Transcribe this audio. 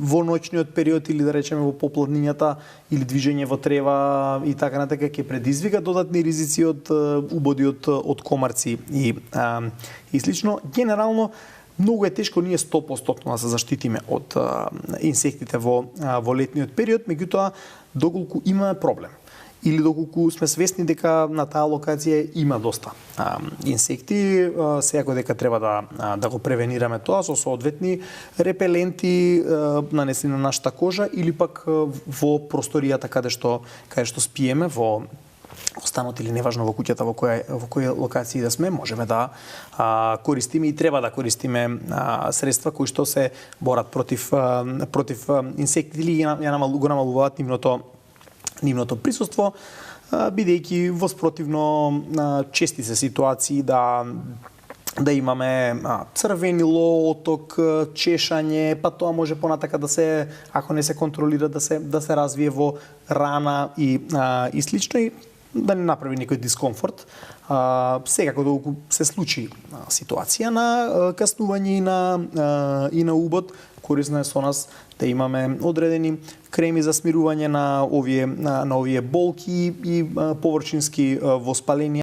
во ноќниот период или да речеме во поплоднињата или движење во трева и така натака ќе предизвика додатни ризици од убоди од комарци и слично. Генерално многу е тешко ние 100% да се заштитиме од инсектите во летниот период, меѓутоа доколку имаме проблем или доколку сме свесни дека на таа локација има доста инсекти, секако дека треба да го превенираме тоа со соодветни репеленти нанесени на нашата кожа или пак во просторијата каде што спиеме, во станот или неважно во куќата во која локација да сме, можеме да користиме и треба да користиме средства кои што се борат против инсекти или го намалуваат нивното присуство, бидејќи воспротивно чести се ситуации да имаме црвени лооток, чешање, па тоа може понатака да се, ако не се контролира, да се развие во рана и слично, и да не направи некој дискомфорт. Секако доколку се случи ситуација на каснување и на убод, корисно е со нас да имаме одредени креми за смирување на овие болки и површински воспаленија.